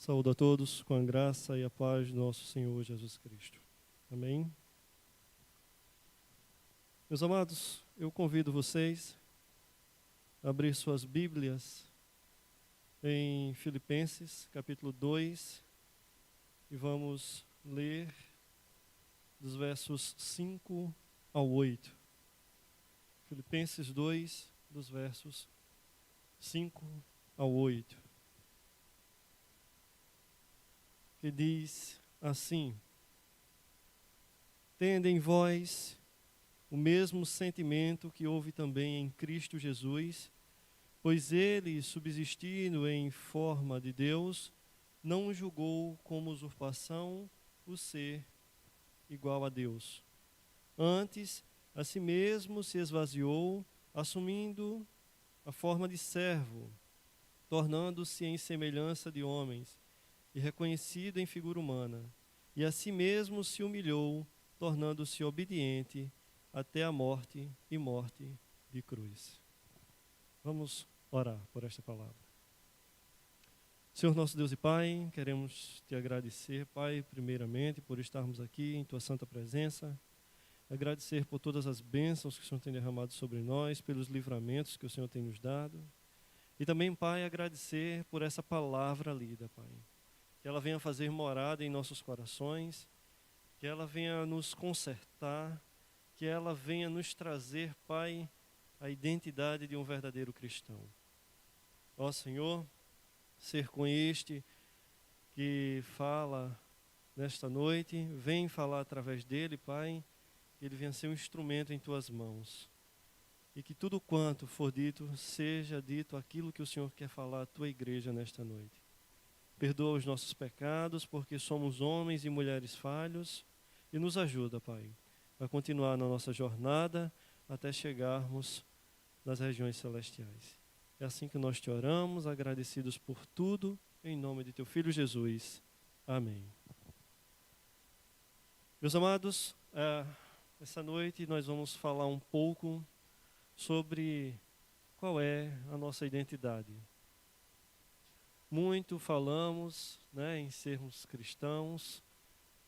Saúdo a todos com a graça e a paz do nosso Senhor Jesus Cristo. Amém? Meus amados, eu convido vocês a abrir suas Bíblias em Filipenses, capítulo 2, e vamos ler dos versos 5 ao 8. Filipenses 2, dos versos 5 ao 8. Que diz assim: tende em vós o mesmo sentimento que houve também em Cristo Jesus, pois ele, subsistindo em forma de Deus, não julgou como usurpação o ser igual a Deus. Antes, a si mesmo se esvaziou, assumindo a forma de servo, tornando-se em semelhança de homens, e reconhecido em figura humana, e a si mesmo se humilhou, tornando-se obediente até a morte e morte de cruz. Vamos orar por esta palavra. Senhor nosso Deus e Pai, queremos te agradecer, Pai, primeiramente, por estarmos aqui em tua santa presença, agradecer por todas as bênçãos que o Senhor tem derramado sobre nós, pelos livramentos que o Senhor tem nos dado, e também, Pai, agradecer por essa palavra lida, Pai. Que ela venha fazer morada em nossos corações, que ela venha nos consertar, que ela venha nos trazer, Pai, a identidade de um verdadeiro cristão. Ó Senhor, ser com este que fala nesta noite, vem falar através dele, Pai, que ele venha ser um instrumento em tuas mãos. E que tudo quanto for dito, seja dito aquilo que o Senhor quer falar à tua igreja nesta noite. Perdoa os nossos pecados, porque somos homens e mulheres falhos, e nos ajuda, Pai, a continuar na nossa jornada até chegarmos nas regiões celestiais. É assim que nós te oramos, agradecidos por tudo, em nome de teu Filho Jesus. Amém. Meus amados, essa noite nós vamos falar um pouco sobre qual é a nossa identidade. Muito falamos, em sermos cristãos,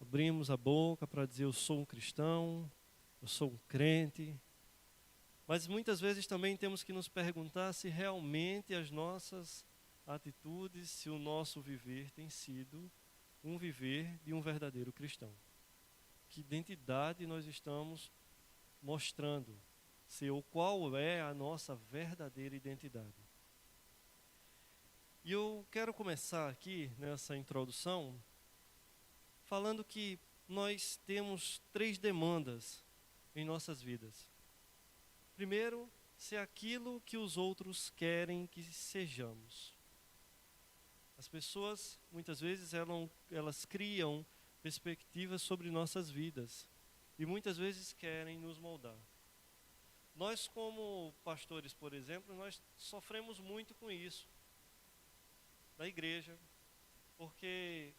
abrimos a boca para dizer eu sou um cristão, eu sou um crente, mas muitas vezes também temos que nos perguntar se realmente as nossas atitudes, se o nosso viver tem sido um viver de um verdadeiro cristão. Que identidade nós estamos mostrando, ou qual é a nossa verdadeira identidade. E eu quero começar aqui, nessa introdução, falando que nós temos 3 demandas em nossas vidas. Primeiro, ser aquilo que os outros querem que sejamos. As pessoas, muitas vezes, elas criam perspectivas sobre nossas vidas e muitas vezes querem nos moldar. Nós, como pastores, por exemplo, nós sofremos muito com isso. Da igreja, porque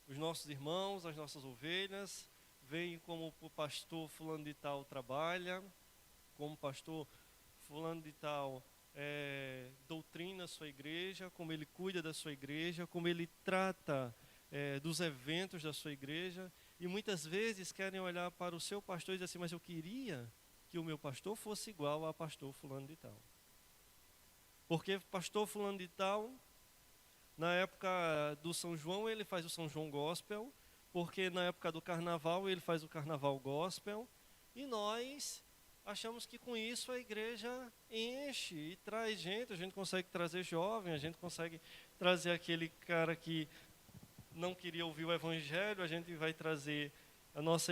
os nossos irmãos, as nossas ovelhas, veem como o pastor fulano de tal trabalha, como o pastor fulano de tal doutrina a sua igreja, como ele cuida da sua igreja, como ele trata dos eventos da sua igreja, e muitas vezes querem olhar para o seu pastor e dizer assim, mas eu queria que o meu pastor fosse igual a pastor fulano de tal. Porque pastor fulano de tal, na época do São João, ele faz o São João Gospel, porque na época do Carnaval, ele faz o Carnaval Gospel, e nós achamos que com isso a igreja enche e traz gente, a gente consegue trazer jovem, a gente consegue trazer aquele cara que não queria ouvir o Evangelho, a gente vai trazer a nossa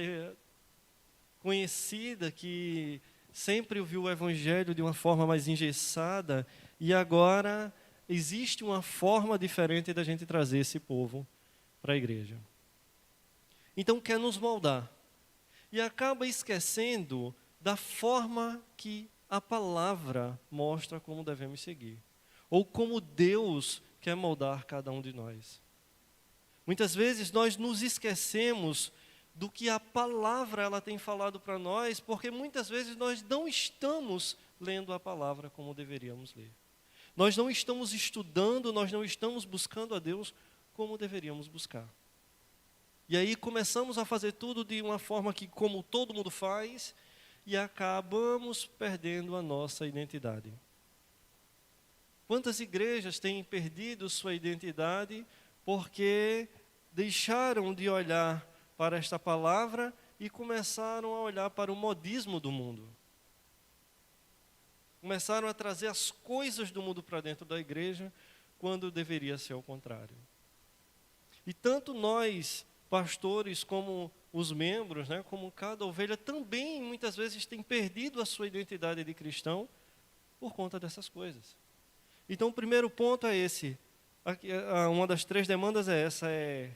conhecida que sempre ouviu o Evangelho de uma forma mais engessada, e agora existe uma forma diferente da gente trazer esse povo para a igreja. Então quer nos moldar. E acaba esquecendo da forma que a palavra mostra como devemos seguir. Ou como Deus quer moldar cada um de nós. Muitas vezes nós nos esquecemos do que a palavra ela tem falado para nós, porque muitas vezes nós não estamos lendo a palavra como deveríamos ler. Nós não estamos estudando, nós não estamos buscando a Deus como deveríamos buscar. E aí começamos a fazer tudo de uma forma que, como todo mundo faz, e acabamos perdendo a nossa identidade. Quantas igrejas têm perdido sua identidade porque deixaram de olhar para esta palavra e começaram a olhar para o modismo do mundo? Começaram a trazer as coisas do mundo para dentro da igreja, quando deveria ser ao contrário. E tanto nós, pastores, como os membros, como cada ovelha, também muitas vezes tem perdido a sua identidade de cristão por conta dessas coisas. Então o primeiro ponto é esse. Uma das 3 demandas é essa, é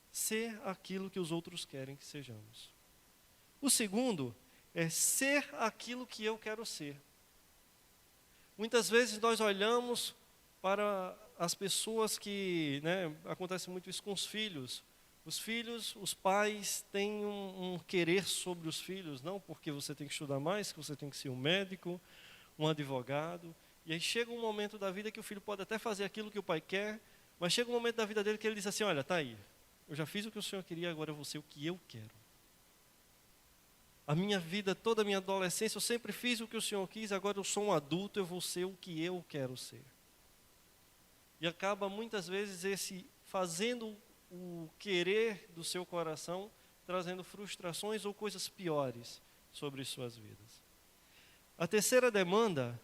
ser aquilo que os outros querem que sejamos. O segundo é ser aquilo que eu quero ser. Muitas vezes nós olhamos para as pessoas que, acontece muito isso com os filhos. Os filhos, os pais têm um querer sobre os filhos, não porque você tem que estudar mais, que você tem que ser um médico, um advogado. E aí chega um momento da vida que o filho pode até fazer aquilo que o pai quer, mas chega um momento da vida dele que ele diz assim, olha, tá aí, eu já fiz o que o senhor queria, agora eu vou ser o que eu quero. A minha vida, toda a minha adolescência, eu sempre fiz o que o senhor quis, agora eu sou um adulto, eu vou ser o que eu quero ser. E acaba muitas vezes esse fazendo o querer do seu coração, trazendo frustrações ou coisas piores sobre suas vidas. A terceira demanda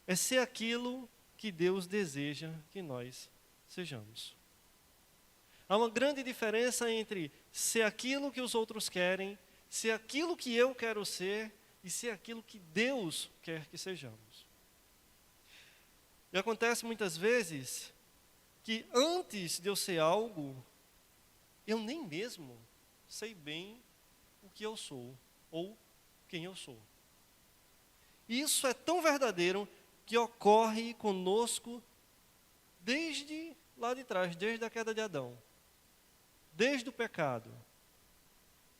é ser aquilo que Deus deseja que nós sejamos. Há uma grande diferença entre ser aquilo que os outros querem, ser aquilo que eu quero ser e ser aquilo que Deus quer que sejamos. E acontece muitas vezes que antes de eu ser algo, eu nem mesmo sei bem o que eu sou ou quem eu sou. E isso é tão verdadeiro que ocorre conosco desde lá de trás, desde a queda de Adão, desde o pecado.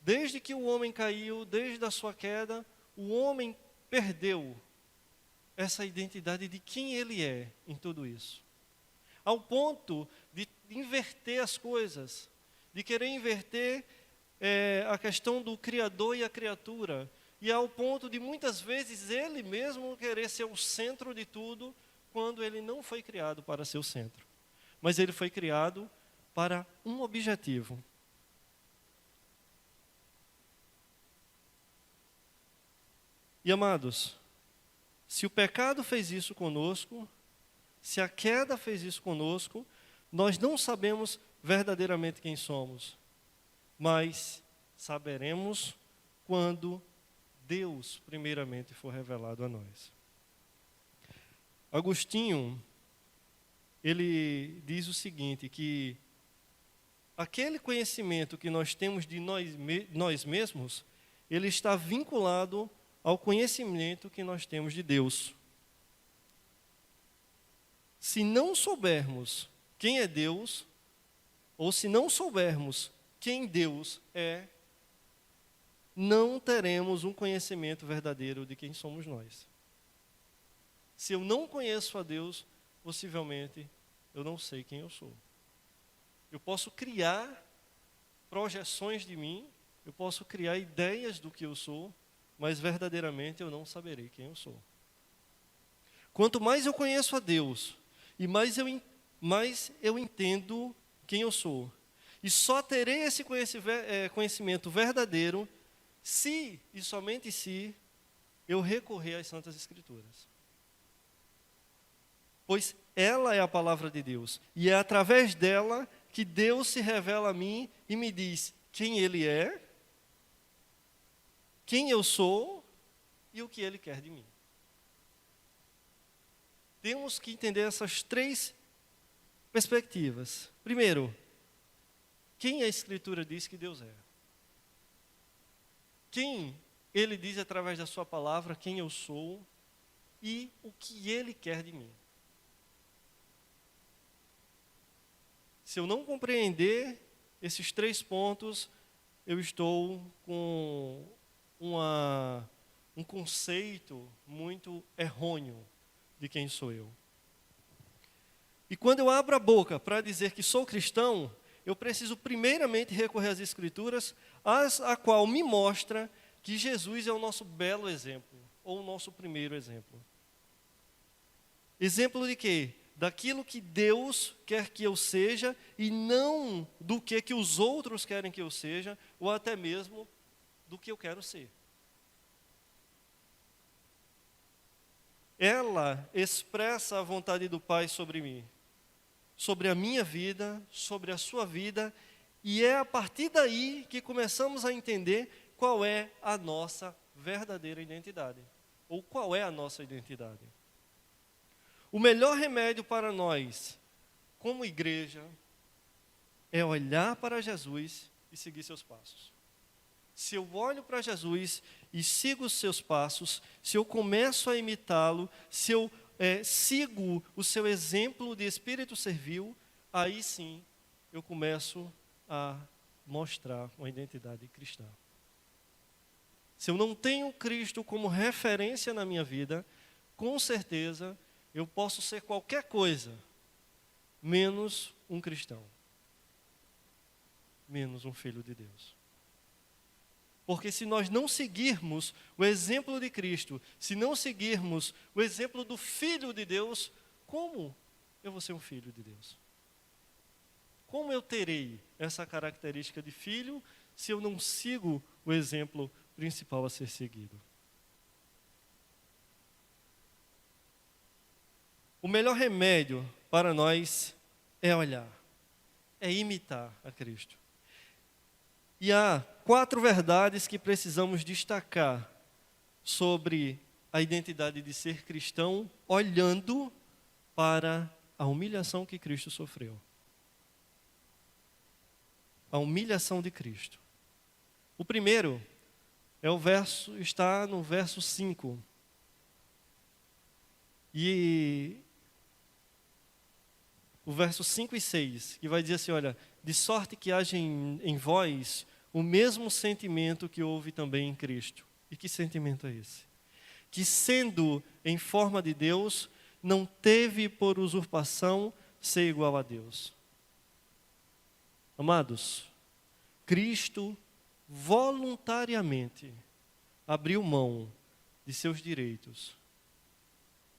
Desde que o homem caiu, desde a sua queda, o homem perdeu essa identidade de quem ele é em tudo isso. Ao ponto de inverter as coisas, de querer inverter a questão do Criador e a criatura, e ao ponto de muitas vezes ele mesmo querer ser o centro de tudo, quando ele não foi criado para ser o centro. Mas ele foi criado para um objetivo. E amados, se o pecado fez isso conosco, se a queda fez isso conosco, nós não sabemos verdadeiramente quem somos, mas saberemos quando Deus primeiramente for revelado a nós. Agostinho, ele diz o seguinte, que aquele conhecimento que nós temos de nós mesmos, ele está vinculado ao conhecimento que nós temos de Deus. Se não soubermos quem é Deus, ou se não soubermos quem Deus é, não teremos um conhecimento verdadeiro de quem somos nós. Se eu não conheço a Deus, possivelmente eu não sei quem eu sou. Eu posso criar projeções de mim, eu posso criar ideias do que eu sou, mas verdadeiramente eu não saberei quem eu sou. Quanto mais eu conheço a Deus, e mais eu entendo quem eu sou. E só terei esse conhecimento verdadeiro se, e somente se, eu recorrer às Santas Escrituras. Pois ela é a palavra de Deus, e é através dela que Deus se revela a mim e me diz quem Ele é, quem eu sou e o que Ele quer de mim. Temos que entender essas 3 perspectivas. Primeiro, quem a Escritura diz que Deus é? Quem Ele diz através da sua palavra, quem eu sou e o que Ele quer de mim. Se eu não compreender esses 3 pontos, eu estou com um conceito muito errôneo de quem sou eu. E quando eu abro a boca para dizer que sou cristão, eu preciso primeiramente recorrer às Escrituras, a qual me mostra que Jesus é o nosso belo exemplo, ou o nosso primeiro exemplo. Exemplo de quê? Daquilo que Deus quer que eu seja e não do que os outros querem que eu seja, ou até mesmo do que eu quero ser. Ela expressa a vontade do Pai sobre mim, sobre a minha vida, sobre a sua vida, e é a partir daí que começamos a entender qual é a nossa verdadeira identidade, ou qual é a nossa identidade. O melhor remédio para nós, como igreja, é olhar para Jesus e seguir seus passos. Se eu olho para Jesus e sigo os seus passos, se eu começo a imitá-lo, se eu sigo o seu exemplo de espírito servil, aí sim eu começo a mostrar uma identidade cristã. Se eu não tenho Cristo como referência na minha vida, com certeza eu posso ser qualquer coisa, menos um cristão, menos um filho de Deus. Porque se nós não seguirmos o exemplo de Cristo, se não seguirmos o exemplo do Filho de Deus, como eu vou ser um filho de Deus? Como eu terei essa característica de filho se eu não sigo o exemplo principal a ser seguido? O melhor remédio para nós é olhar, é imitar a Cristo. E há 4 verdades que precisamos destacar sobre a identidade de ser cristão, olhando para a humilhação que Cristo sofreu. A humilhação de Cristo. O primeiro está no verso 5. E o verso 5 e 6, que vai dizer assim, olha, de sorte que haja em vós o mesmo sentimento que houve também em Cristo. E que sentimento é esse? Que sendo em forma de Deus, não teve por usurpação ser igual a Deus. Amados, Cristo voluntariamente abriu mão de seus direitos.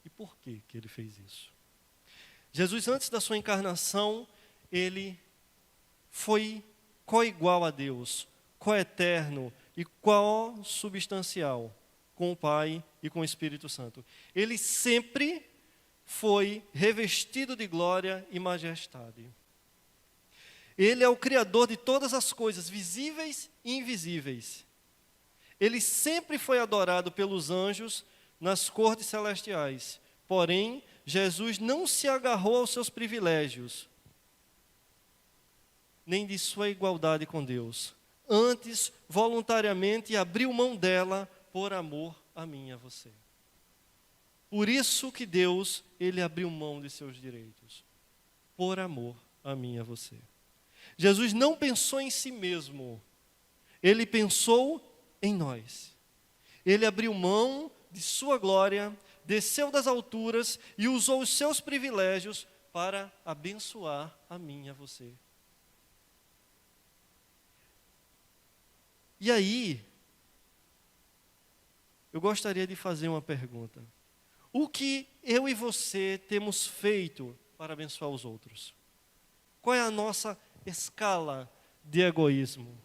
E por que ele fez isso? Jesus, antes da sua encarnação, ele foi coigual a Deus, coeterno e co-substancial com o Pai e com o Espírito Santo. Ele sempre foi revestido de glória e majestade. Ele é o Criador de todas as coisas, visíveis e invisíveis. Ele sempre foi adorado pelos anjos nas cortes celestiais. Porém, Jesus não se agarrou aos seus privilégios, nem de sua igualdade com Deus. Antes, voluntariamente, abriu mão dela por amor a mim e a você. Por isso que Deus, ele abriu mão de seus direitos, por amor a mim e a você. Jesus não pensou em si mesmo, ele pensou em nós. Ele abriu mão de sua glória, desceu das alturas e usou os seus privilégios para abençoar a mim e a você. E aí, eu gostaria de fazer uma pergunta. O que eu e você temos feito para abençoar os outros? Qual é a nossa escala de egoísmo?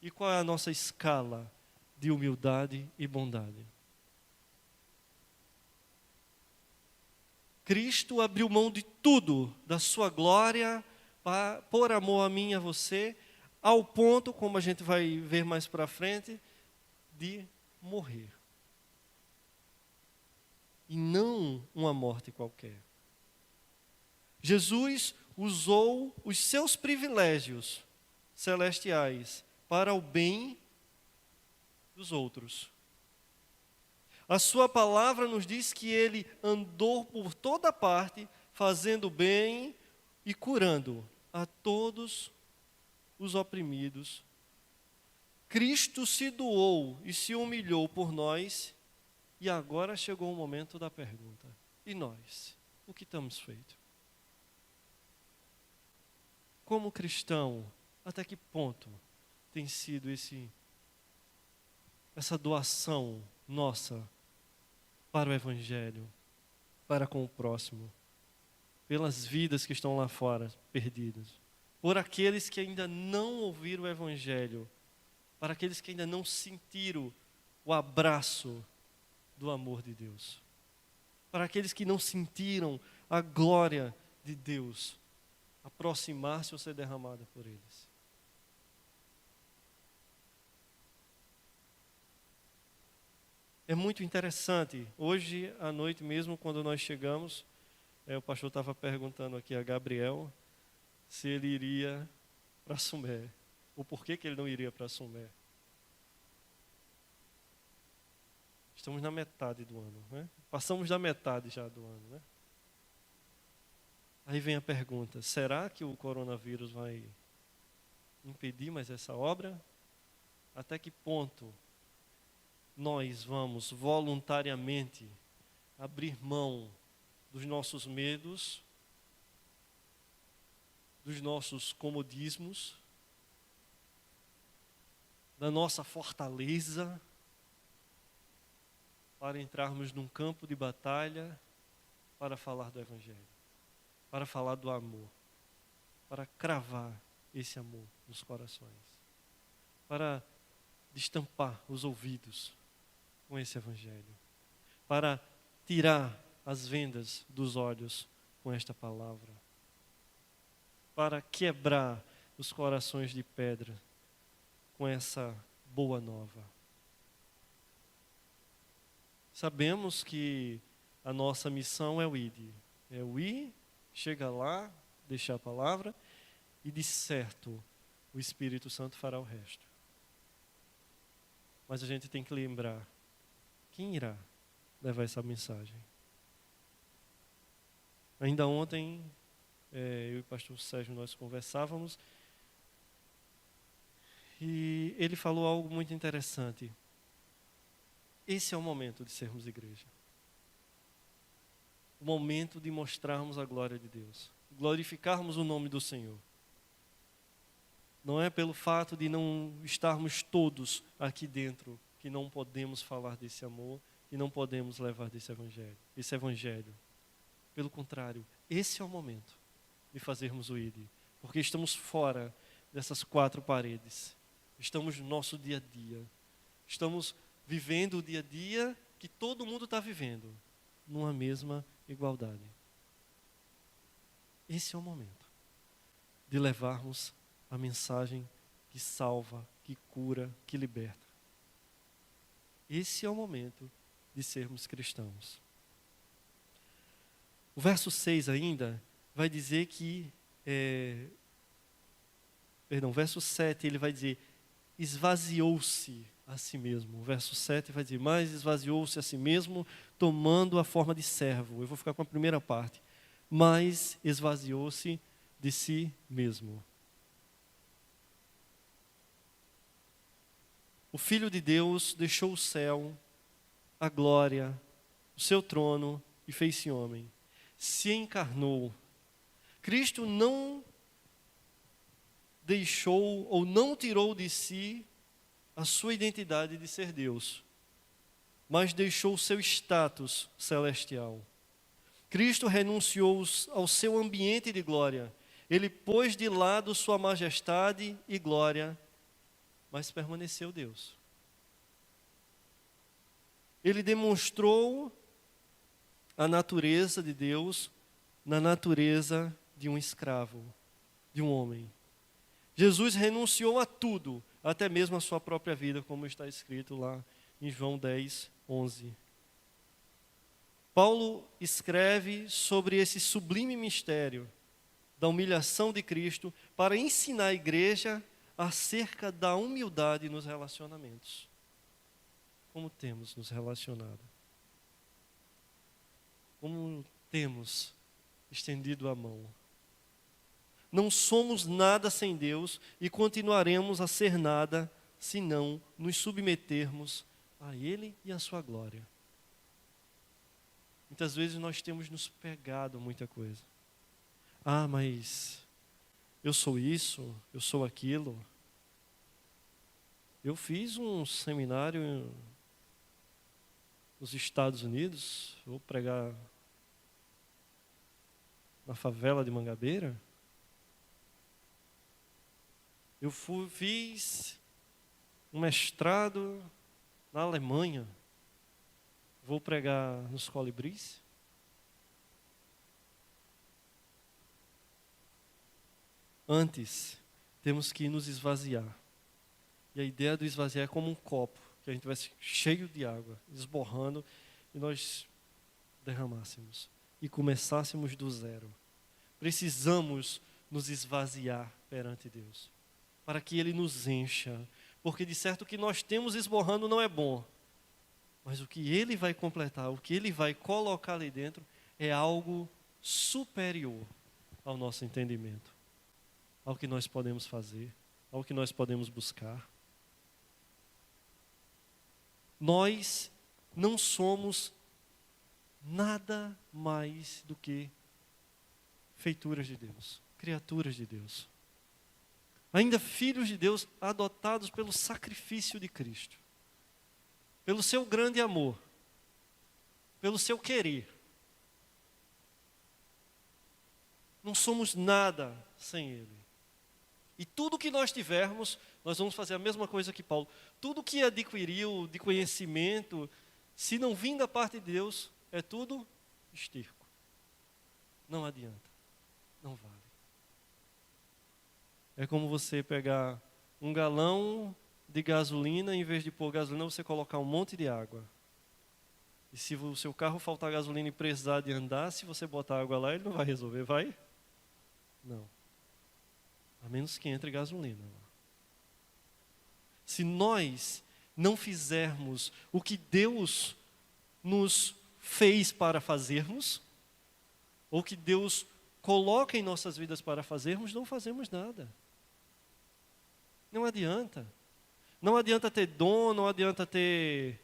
E qual é a nossa escala de humildade e bondade? Cristo abriu mão de tudo, da sua glória, por amor a mim e a você, ao ponto, como a gente vai ver mais para frente, de morrer. E não uma morte qualquer. Jesus usou os seus privilégios celestiais para o bem dos outros. A sua palavra nos diz que ele andou por toda parte, fazendo bem e curando a todos os oprimidos. Cristo se doou e se humilhou por nós, e agora chegou o momento da pergunta. E nós? O que temos feito? como cristão, até que ponto tem sido essa doação nossa para o Evangelho, para com o próximo, pelas vidas que estão lá fora, perdidas, por aqueles que ainda não ouviram o Evangelho, para aqueles que ainda não sentiram o abraço do amor de Deus, para aqueles que não sentiram a glória de Deus aproximar-se ou ser derramada por eles. É muito interessante. Hoje à noite mesmo, quando nós chegamos, o pastor estava perguntando aqui a Gabriel se ele iria para Sumé, ou por que ele não iria para Sumé. Estamos na metade do ano, né? Passamos da metade já do ano, né? Aí vem a pergunta, será que o coronavírus vai impedir mais essa obra? Até que ponto nós vamos voluntariamente abrir mão dos nossos medos, dos nossos comodismos, da nossa fortaleza, para entrarmos num campo de batalha para falar do Evangelho, para falar do amor, para cravar esse amor nos corações, para destampar os ouvidos com esse Evangelho, para tirar as vendas dos olhos com esta palavra, para quebrar os corações de pedra com essa boa nova. Sabemos que a nossa missão é o ir. É o ir, chega lá, deixar a palavra e de certo o Espírito Santo fará o resto. Mas a gente tem que lembrar, quem irá levar essa mensagem? Ainda ontem, eu e o pastor Sérgio, nós conversávamos e ele falou algo muito interessante. Esse é o momento de sermos igreja. O momento de mostrarmos a glória de Deus, glorificarmos o nome do Senhor. Não é pelo fato de não estarmos todos aqui dentro que não podemos falar desse amor e não podemos levar desse evangelho, esse evangelho. Pelo contrário, esse é o momento de fazermos o ID, porque estamos fora dessas quatro paredes. Estamos no nosso dia a dia. Estamos vivendo o dia a dia que todo mundo está vivendo, numa mesma igualdade. Esse é o momento de levarmos a mensagem que salva, que cura, que liberta. Esse é o momento de sermos cristãos. O verso 6 ainda vai dizer que, verso 7 ele vai dizer, esvaziou-se a si mesmo. O verso 7 vai dizer, mas esvaziou-se a si mesmo, tomando a forma de servo. Eu vou ficar com a primeira parte. Mas esvaziou-se de si mesmo. O Filho de Deus deixou o céu, a glória, o seu trono e fez-se homem. Se encarnou. Cristo não deixou ou não tirou de si a sua identidade de ser Deus, mas deixou o seu status celestial. Cristo renunciou ao seu ambiente de glória. Ele pôs de lado sua majestade e glória, mas permaneceu Deus. Ele demonstrou a natureza de Deus na natureza de um escravo, de um homem. Jesus renunciou a tudo, até mesmo a sua própria vida, como está escrito lá em João 10, 11. Paulo escreve sobre esse sublime mistério da humilhação de Cristo para ensinar a igreja acerca da humildade nos relacionamentos. Como temos nos relacionado? Como temos estendido a mão? Não somos nada sem Deus e continuaremos a ser nada se não nos submetermos a Ele e a sua glória. Muitas vezes nós temos nos pegado a muita coisa. Mas eu sou isso, eu sou aquilo. Eu fiz um seminário nos Estados Unidos, vou pregar na favela de Mangabeira. Eu fiz um mestrado na Alemanha, vou pregar nos Colibris. Antes, temos que nos esvaziar. E a ideia do esvaziar é como um copo, que a gente vai cheio de água, esborrando, e nós derramássemos e começássemos do zero. Precisamos nos esvaziar perante Deus, para que Ele nos encha, porque de certo o que nós temos esborrando não é bom, mas o que Ele vai completar, o que Ele vai colocar ali dentro, é algo superior ao nosso entendimento, ao que nós podemos fazer, ao que nós podemos buscar. Nós não somos nada mais do que feituras de Deus, criaturas de Deus. Ainda filhos de Deus, adotados pelo sacrifício de Cristo, pelo seu grande amor, pelo seu querer. Não somos nada sem Ele. E tudo que nós tivermos, nós vamos fazer a mesma coisa que Paulo. Tudo que adquiriu de conhecimento, se não vir da parte de Deus, é tudo esterco. Não adianta, não vale. É como você pegar um galão de gasolina, em vez de pôr gasolina, você colocar um monte de água. E se o seu carro faltar gasolina e precisar de andar, se você botar água lá, ele não vai resolver, vai? Não. A menos que entre gasolina lá. Se nós não fizermos o que Deus nos fez para fazermos, ou que Deus coloca em nossas vidas para fazermos, não fazemos nada. Não adianta. Não adianta ter dom, não adianta ter...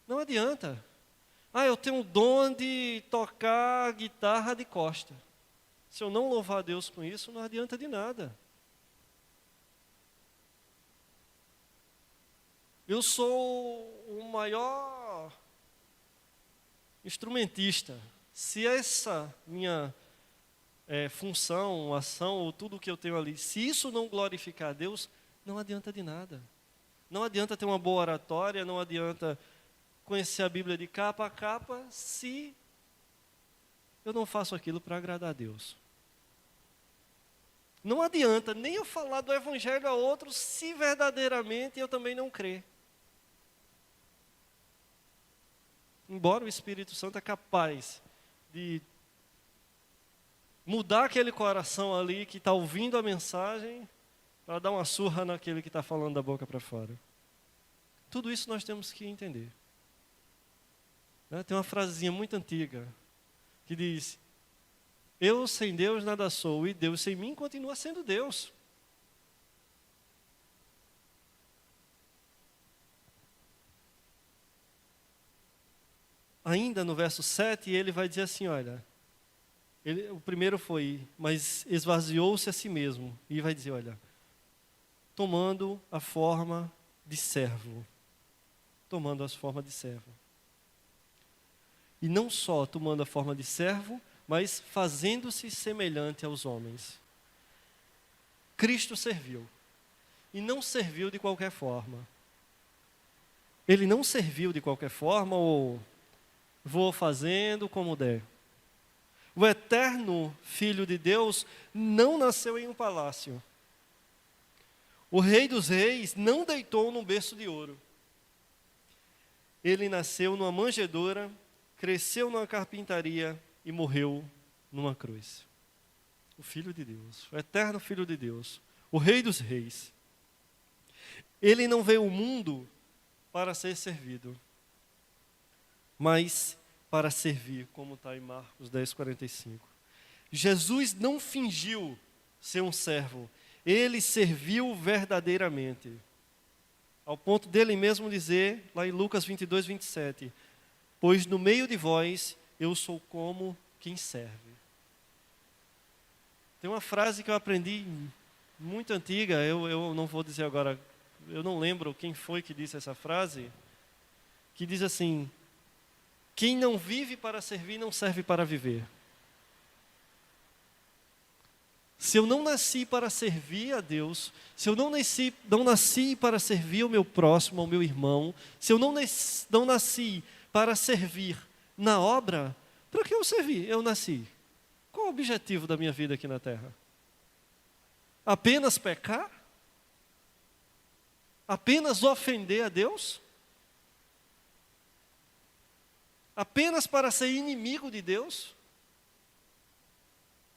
Não adianta. Ah, eu tenho o dom de tocar guitarra de costa. Se eu não louvar a Deus com isso, não adianta de nada. Eu sou o maior instrumentista. Se essa minha função, ação, ou tudo que eu tenho ali, se isso não glorificar a Deus, não adianta de nada. Não adianta ter uma boa oratória, não adianta conhecer a Bíblia de capa a capa, se eu não faço aquilo para agradar a Deus. Não adianta nem eu falar do Evangelho a outros, se verdadeiramente eu também não crer. Embora o Espírito Santo é capaz de mudar aquele coração ali que está ouvindo a mensagem, para dar uma surra naquele que está falando da boca para fora. Tudo isso nós temos que entender. Tem uma frasezinha muito antiga, que diz: eu sem Deus nada sou, e Deus sem mim continua sendo Deus. Ainda no verso 7, ele vai dizer assim, olha, o primeiro foi, mas esvaziou-se a si mesmo. E vai dizer, olha, tomando a forma de servo. Tomando a forma de servo. E não só tomando a forma de servo, mas fazendo-se semelhante aos homens. Cristo serviu. E não serviu de qualquer forma. Ele não serviu de qualquer forma ou vou fazendo como der. O eterno Filho de Deus não nasceu em um palácio. O Rei dos Reis não deitou num berço de ouro. Ele nasceu numa manjedoura, cresceu numa carpintaria e morreu numa cruz. O Filho de Deus, o eterno Filho de Deus, o Rei dos Reis. Ele não veio ao mundo para ser servido, mas para servir, como está em Marcos 10:45. Jesus não fingiu ser um servo, ele serviu verdadeiramente. Ao ponto dele mesmo dizer, lá em Lucas 22:27, pois no meio de vós eu sou como quem serve. Tem uma frase que eu aprendi muito antiga, eu não vou dizer agora, eu não lembro quem foi que disse essa frase, que diz assim: quem não vive para servir, não serve para viver. Se eu não nasci para servir a Deus, se eu não nasci para servir o meu próximo, ao meu irmão, se eu não nasci para servir na obra, para que eu servi? Eu nasci. Qual o objetivo da minha vida aqui na terra? Apenas pecar? Apenas ofender a Deus? Apenas para ser inimigo de Deus?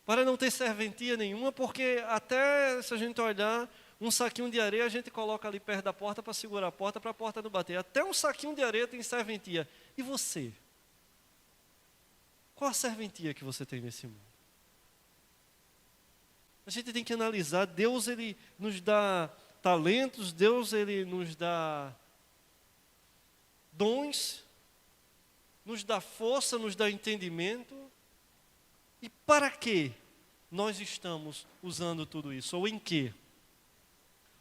Para não ter serventia nenhuma, porque até se a gente olhar, um saquinho de areia a gente coloca ali perto da porta para segurar a porta, para a porta não bater. Até um saquinho de areia tem serventia. E você? Qual a serventia que você tem nesse mundo? A gente tem que analisar. Deus, Ele nos dá talentos, Deus, Ele nos dá dons, nos dá força, nos dá entendimento. E para que nós estamos usando tudo isso? Ou em quê?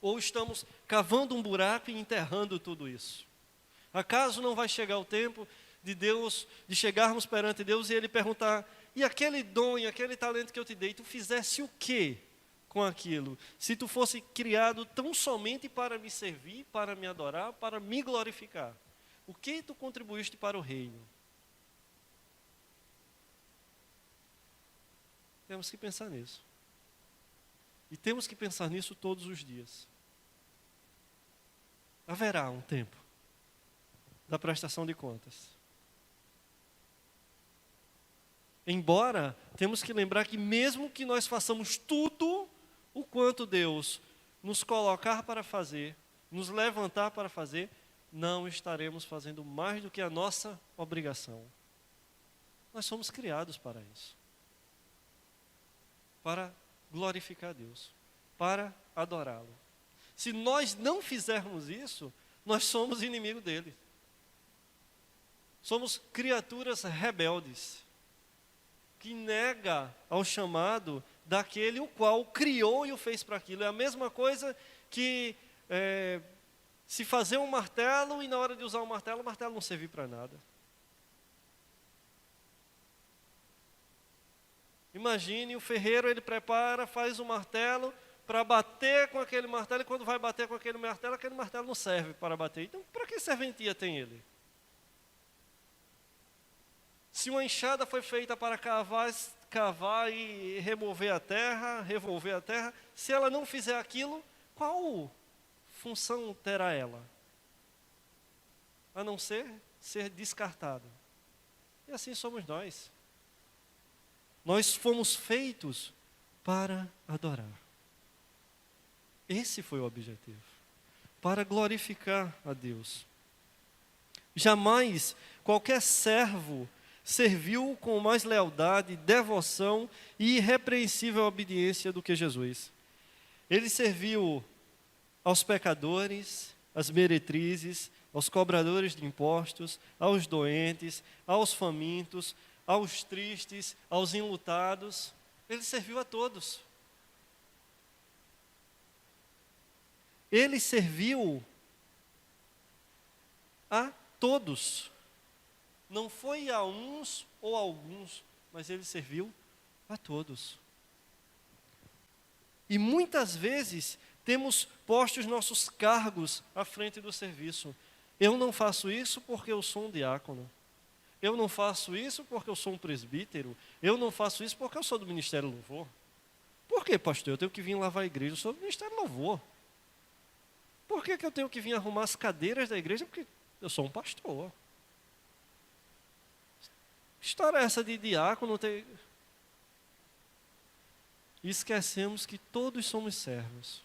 Ou estamos cavando um buraco e enterrando tudo isso? Acaso não vai chegar o tempo de Deus, de chegarmos perante Deus e Ele perguntar: e aquele dom, e aquele talento que eu te dei, tu fizesse o quê com aquilo? Se tu fosse criado tão somente para me servir, para me adorar, para me glorificar, o que tu contribuíste para o reino? Temos que pensar nisso. E temos que pensar nisso todos os dias. Haverá um tempo da prestação de contas. Embora temos que lembrar que mesmo que nós façamos tudo o quanto Deus nos colocar para fazer, nos levantar para fazer, não estaremos fazendo mais do que a nossa obrigação. Nós somos criados para isso. Para glorificar a Deus, para adorá-lo. Se nós não fizermos isso, nós somos inimigo dele. Somos criaturas rebeldes, que nega ao chamado daquele o qual o criou e o fez para aquilo. É a mesma coisa que se fazer um martelo e na hora de usar o martelo não servir para nada. Imagine o ferreiro, ele prepara, faz um martelo para bater com aquele martelo, e quando vai bater com aquele martelo não serve para bater. Então, para que serventia tem ele? Se uma enxada foi feita para cavar e revolver a terra, se ela não fizer aquilo, qual função terá ela? A não ser descartada. E assim somos nós. Nós fomos feitos para adorar. Esse foi o objetivo. Para glorificar a Deus. Jamais qualquer servo serviu com mais lealdade, devoção e irrepreensível obediência do que Jesus. Ele serviu aos pecadores, às meretrizes, aos cobradores de impostos, aos doentes, aos famintos, aos tristes, aos enlutados. Ele serviu a todos. Ele serviu a todos. Não foi a uns ou a alguns, mas ele serviu a todos. E muitas vezes temos posto os nossos cargos à frente do serviço. Eu não faço isso porque eu sou um diácono. Eu não faço isso porque eu sou um presbítero. Eu não faço isso porque eu sou do Ministério Louvor. Por quê, pastor? Eu tenho que vir lavar a igreja, eu sou do Ministério Louvor. Por que eu tenho que vir arrumar as cadeiras da igreja? Porque eu sou um pastor. Que história é essa de diácono? Esquecemos que todos somos servos.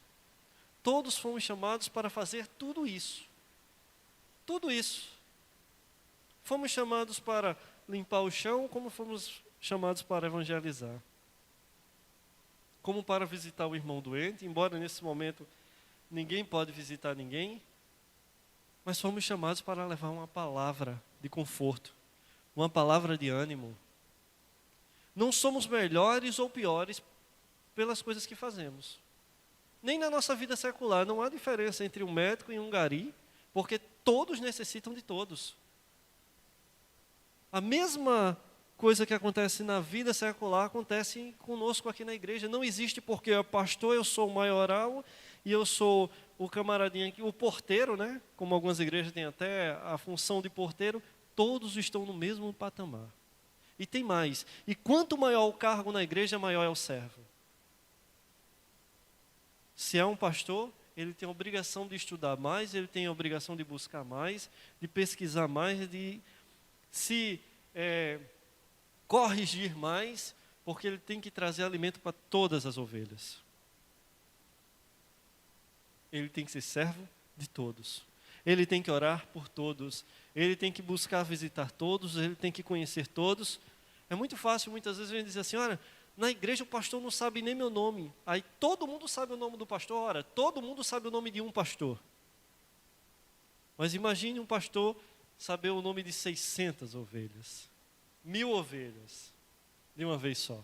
Todos fomos chamados para fazer tudo isso. Tudo isso. Fomos chamados para limpar o chão, como fomos chamados para evangelizar. Como para visitar o irmão doente, embora nesse momento ninguém pode visitar ninguém, mas fomos chamados para levar uma palavra de conforto, uma palavra de ânimo. Não somos melhores ou piores pelas coisas que fazemos. Nem na nossa vida secular, não há diferença entre um médico e um gari, porque todos necessitam de todos. A mesma coisa que acontece na vida secular acontece conosco aqui na igreja. Não existe porque eu pastor, eu sou o maioral e eu sou o camaradinho aqui, o porteiro, né? Como algumas igrejas têm até a função de porteiro, todos estão no mesmo patamar. E tem mais. E quanto maior o cargo na igreja, maior é o servo. Se é um pastor, ele tem a obrigação de estudar mais, ele tem a obrigação de buscar mais, de pesquisar mais, de se corrigir mais, porque ele tem que trazer alimento para todas as ovelhas. Ele tem que ser servo de todos. Ele tem que orar por todos. Ele tem que buscar visitar todos. Ele tem que conhecer todos. É muito fácil, muitas vezes, a gente dizer assim, olha, na igreja o pastor não sabe nem meu nome. Aí todo mundo sabe o nome do pastor. Ora, todo mundo sabe o nome de um pastor. Mas imagine um pastor saber o nome de 600 ovelhas. 1000 ovelhas. De uma vez só.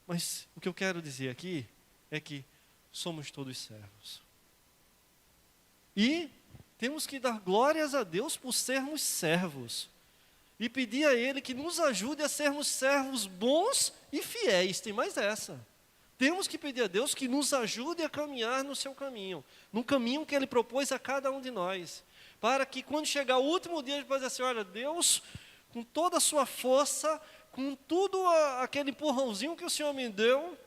Mas o que eu quero dizer aqui é que somos todos servos. E temos que dar glórias a Deus por sermos servos. E pedir a Ele que nos ajude a sermos servos bons e fiéis. Tem mais essa. Temos que pedir a Deus que nos ajude a caminhar no seu caminho. No caminho que Ele propôs a cada um de nós. Para que quando chegar o último dia, a gente possa dizer assim, olha, Deus, com toda a sua força, com tudo aquele empurrãozinho que o Senhor me deu,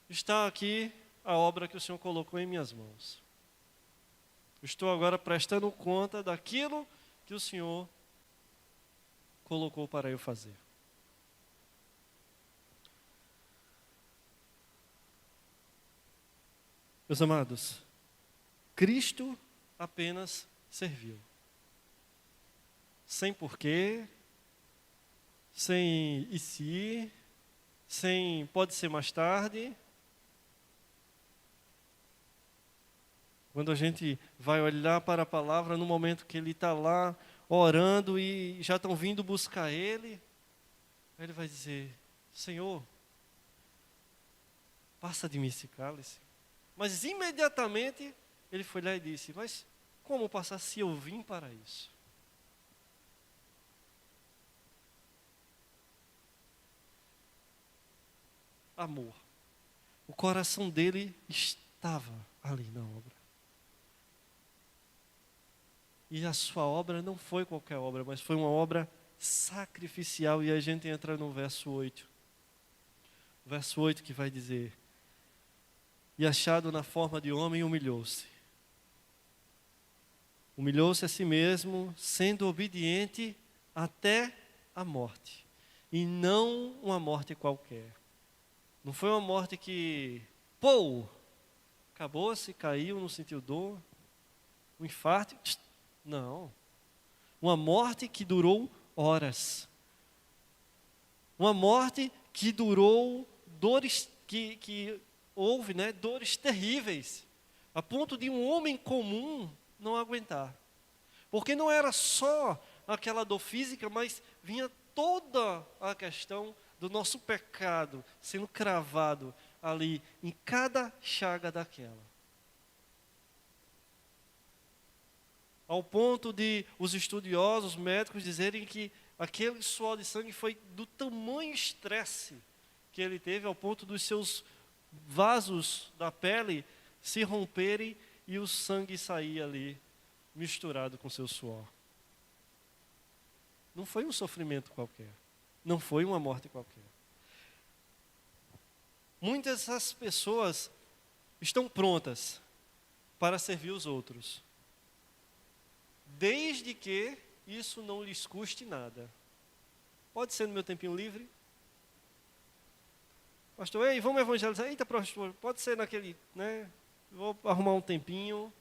está aqui a obra que o Senhor colocou em minhas mãos. Estou agora prestando conta daquilo que o Senhor colocou para eu fazer. Meus amados, Cristo apenas serviu. Sem porquê, sem e se, sem pode ser mais tarde. Quando a gente vai olhar para a palavra, no momento que ele está lá orando e já estão vindo buscar ele, ele vai dizer, Senhor, passa de mim esse cálice. Mas imediatamente ele foi lá e disse, mas como passar se eu vim para isso? Amor. O coração dele estava ali na obra. E a sua obra não foi qualquer obra, mas foi uma obra sacrificial. E a gente entra no verso 8. O verso 8 que vai dizer, e achado na forma de homem, humilhou-se. Humilhou-se a si mesmo, sendo obediente até a morte. E não uma morte qualquer. Não foi uma morte que, acabou-se, caiu, não sentiu dor, um infarto. Não. Uma morte que durou horas. Uma morte que durou dores, que houve, né, dores terríveis, a ponto de um homem comum não aguentar. Porque não era só aquela dor física, mas vinha toda a questão do nosso pecado sendo cravado ali em cada chaga daquela. Ao ponto de os estudiosos, os médicos dizerem que aquele suor de sangue foi do tamanho estresse que ele teve, ao ponto dos seus vasos da pele se romperem e o sangue sair ali misturado com seu suor. Não foi um sofrimento qualquer. Não foi uma morte qualquer. Muitas dessas pessoas estão prontas para servir os outros, desde que isso não lhes custe nada. Pode ser no meu tempinho livre. Pastor, ei, vamos evangelizar. Eita, pastor, pode ser naquele, né? Vou arrumar um tempinho.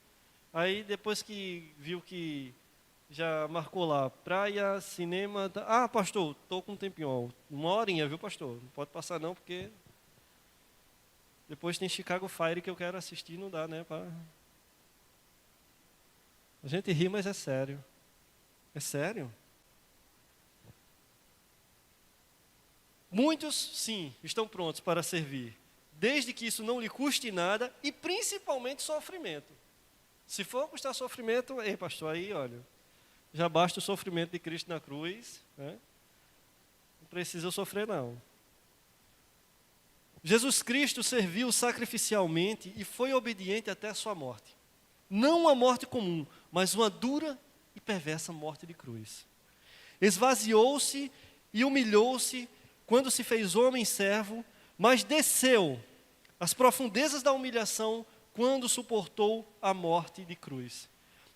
Aí depois que viu que já marcou lá, praia, cinema. Ah, pastor, estou com um tempinho. Ó, uma horinha, viu, pastor? Não pode passar não, porque depois tem Chicago Fire que eu quero assistir, não dá, né? A gente ri, mas é sério. É sério? Muitos, sim, estão prontos para servir, desde que isso não lhe custe nada e principalmente sofrimento. Se for custar sofrimento, ei pastor, aí olha, já basta o sofrimento de Cristo na cruz, né? Não precisa sofrer não. Jesus Cristo serviu sacrificialmente e foi obediente até a sua morte. Não uma morte comum, mas uma dura e perversa morte de cruz. Esvaziou-se e humilhou-se quando se fez homem servo, mas desceu às profundezas da humilhação quando suportou a morte de cruz.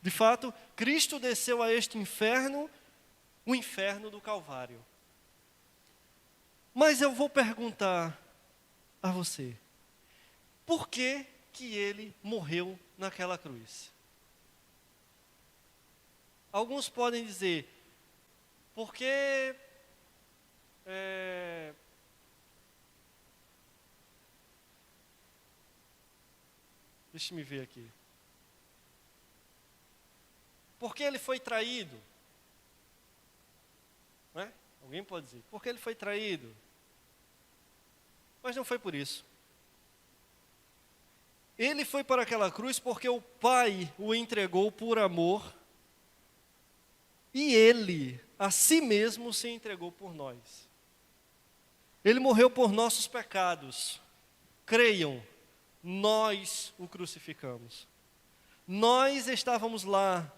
De fato, Cristo desceu a este inferno, o inferno do Calvário. Mas eu vou perguntar a você, por que que ele morreu naquela cruz? Alguns podem dizer, porque deixa-me ver aqui. Porque ele foi traído. Não é? Alguém pode dizer, porque ele foi traído. Mas não foi por isso. Ele foi para aquela cruz porque o Pai o entregou por amor e ele, a si mesmo, se entregou por nós. Ele morreu por nossos pecados. Creiam, nós o crucificamos. Nós estávamos lá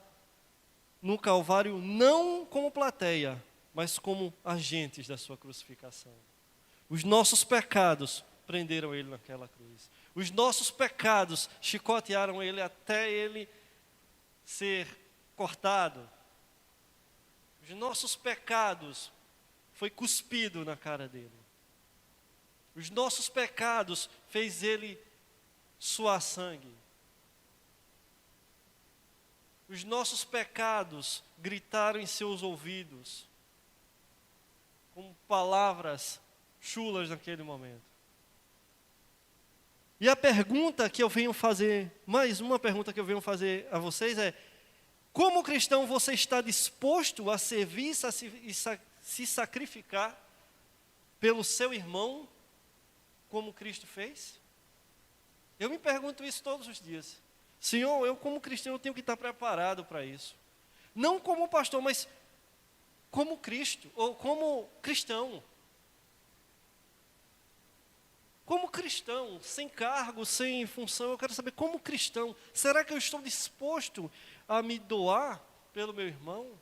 no Calvário não como plateia, mas como agentes da sua crucificação. Os nossos pecados prenderam ele naquela cruz. Os nossos pecados chicotearam ele até ele ser cortado. Os nossos pecados foi cuspido na cara dele. Os nossos pecados fez ele suar sangue. Os nossos pecados gritaram em seus ouvidos, com palavras chulas naquele momento. E a pergunta que eu venho fazer, mais uma pergunta que eu venho fazer a vocês é: como cristão você está disposto a servir e se sacrificar pelo seu irmão, como Cristo fez? Eu me pergunto isso todos os dias. Senhor, eu como cristão eu tenho que estar preparado para isso. Não como pastor, mas como Cristo, ou como cristão. Como cristão, sem cargo, sem função, eu quero saber como cristão, será que eu estou disposto a me doar pelo meu irmão?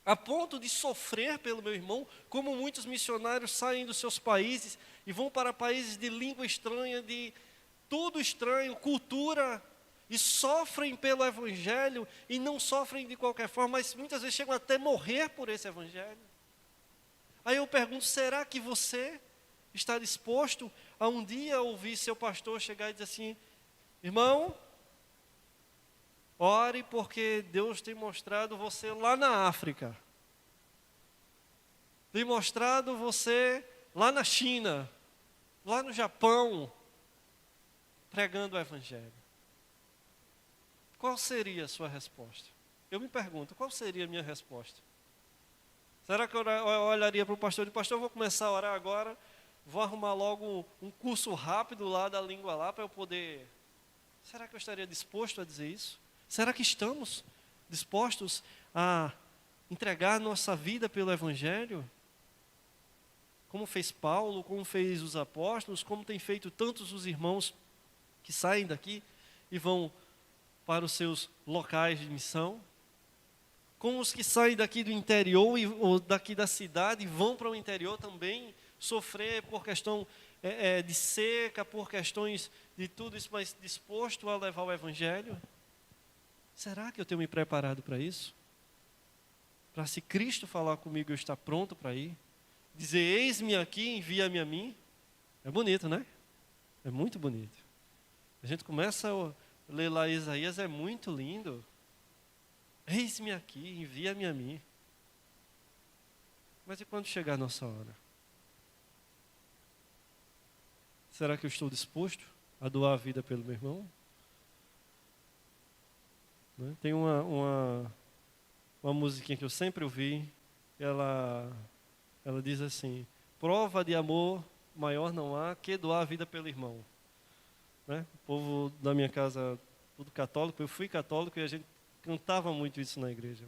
A ponto de sofrer pelo meu irmão, como muitos missionários saem dos seus países e vão para países de língua estranha, de tudo estranho, cultura, e sofrem pelo evangelho, e não sofrem de qualquer forma, mas muitas vezes chegam até morrer por esse evangelho. Aí eu pergunto, será que você está disposto a um dia ouvir seu pastor chegar e dizer assim: irmão, ore porque Deus tem mostrado você lá na África, tem mostrado você lá na China, lá no Japão, pregando o evangelho. Qual seria a sua resposta? Eu me pergunto, qual seria a minha resposta? Será que eu olharia para o pastor e dizer: pastor, eu vou começar a orar agora, vou arrumar logo um curso rápido lá da língua lá para eu poder... Será que eu estaria disposto a dizer isso? Será que estamos dispostos a entregar nossa vida pelo evangelho? Como fez Paulo, como fez os apóstolos, como tem feito tantos os irmãos que saem daqui e vão para os seus locais de missão, como os que saem daqui do interior ou daqui da cidade e vão para o interior também sofrer por questão de seca, por questões de tudo isso, mas disposto a levar o evangelho? Será que eu tenho me preparado para isso? Para, se Cristo falar comigo, eu estar pronto para ir? Dizer: eis-me aqui, envia-me a mim. É bonito, né? É muito bonito. A gente começa a ler lá Isaías, é muito lindo. Eis-me aqui, envia-me a mim. Mas e quando chegar a nossa hora? Será que eu estou disposto a doar a vida pelo meu irmão? Tem uma musiquinha que eu sempre ouvi, ela diz assim: prova de amor maior não há que doar a vida pelo irmão. Né? O povo da minha casa, tudo católico, eu fui católico e a gente cantava muito isso na igreja.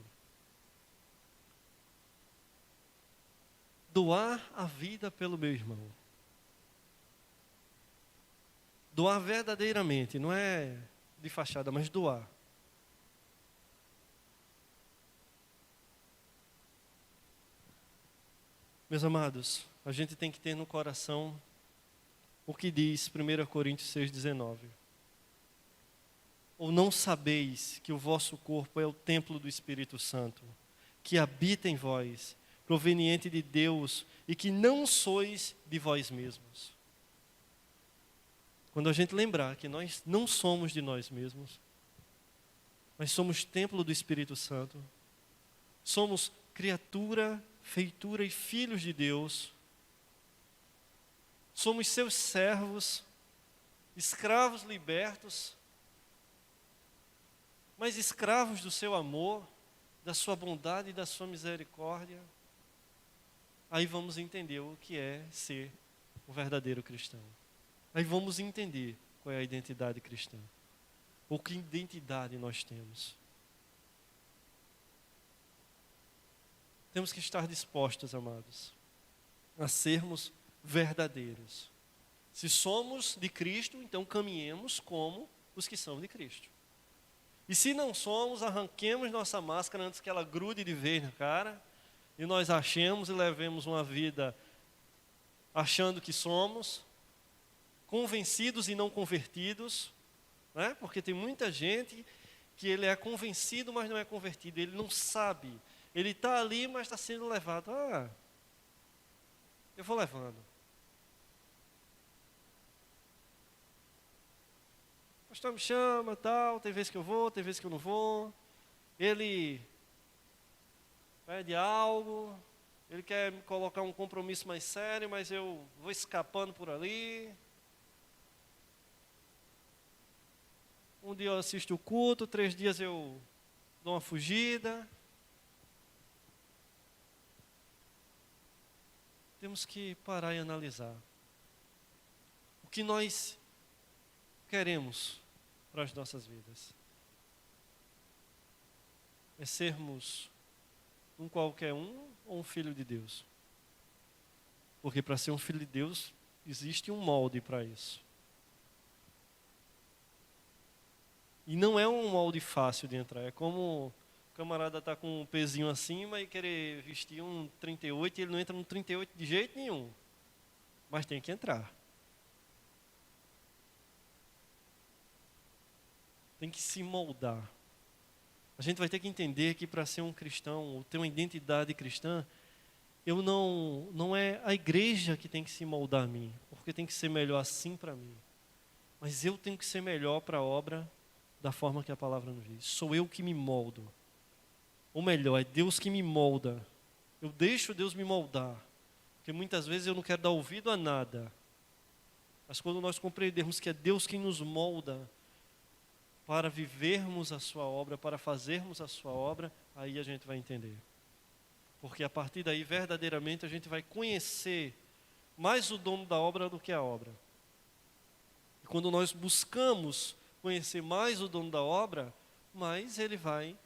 Doar a vida pelo meu irmão. Doar verdadeiramente, não é de fachada, mas doar. Meus amados, a gente tem que ter no coração o que diz 1 Coríntios 6,19. Ou não sabeis que o vosso corpo é o templo do Espírito Santo, que habita em vós, proveniente de Deus, e que não sois de vós mesmos. Quando a gente lembrar que nós não somos de nós mesmos, mas somos templo do Espírito Santo, somos criatura, feitura e filhos de Deus, somos seus servos, escravos libertos, mas escravos do seu amor, da sua bondade e da sua misericórdia. Aí vamos entender o que é ser um verdadeiro cristão. Aí vamos entender qual é a identidade cristã. Ou que identidade nós temos. Temos que estar dispostos, amados, a sermos verdadeiros. Se somos de Cristo, então caminhemos como os que são de Cristo. E se não somos, arranquemos nossa máscara antes que ela grude de vez na cara, e nós achemos e levemos uma vida achando que somos, convencidos e não convertidos, né? Porque tem muita gente que ele é convencido, mas não é convertido, ele não sabe, ele está ali, mas está sendo levado. Eu vou levando. O pastor me chama, tal, tem vezes que eu vou, tem vezes que eu não vou. Ele pede algo, ele quer me colocar um compromisso mais sério, mas eu vou escapando por ali. Um dia eu assisto o culto, 3 dias eu dou uma fugida. Temos que parar e analisar. O que nós queremos para as nossas vidas? É sermos um qualquer um ou um filho de Deus? Porque para ser um filho de Deus, existe um molde para isso. E não é um molde fácil de entrar. É como o camarada está com um pezinho acima e querer vestir um 38 e ele não entra no 38 de jeito nenhum. Mas tem que entrar. Tem que se moldar. A gente vai ter que entender que para ser um cristão, ou ter uma identidade cristã, não é a igreja que tem que se moldar a mim, porque tem que ser melhor assim para mim. Mas eu tenho que ser melhor para a obra da forma que a palavra nos diz. Sou eu que me moldo. Ou melhor, é Deus que me molda. Eu deixo Deus me moldar. Porque muitas vezes eu não quero dar ouvido a nada. Mas quando nós compreendermos que é Deus quem nos molda para vivermos a sua obra, para fazermos a sua obra, aí a gente vai entender. Porque a partir daí, verdadeiramente, a gente vai conhecer mais o dono da obra do que a obra. E quando nós buscamos conhecer mais o dono da obra, mais ele vai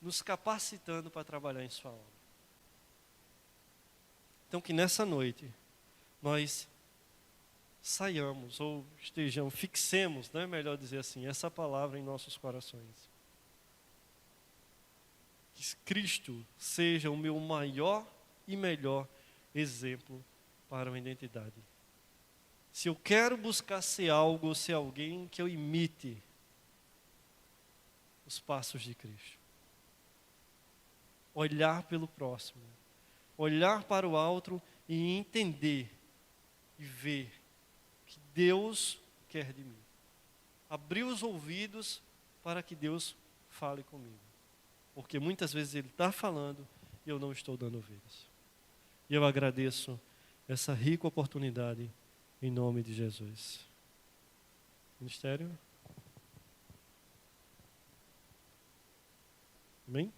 nos capacitando para trabalhar em sua obra. Então que nessa noite nós saiamos ou estejamos, fixemos, né, melhor dizer assim, essa palavra em nossos corações. Que Cristo seja o meu maior e melhor exemplo para uma identidade. Se eu quero buscar ser algo, ser alguém, que eu imite os passos de Cristo. Olhar pelo próximo. Olhar para o outro e entender e ver o que Deus quer de mim. Abrir os ouvidos para que Deus fale comigo. Porque muitas vezes Ele está falando e eu não estou dando ouvidos. E eu agradeço essa rica oportunidade em nome de Jesus. Ministério? Amém?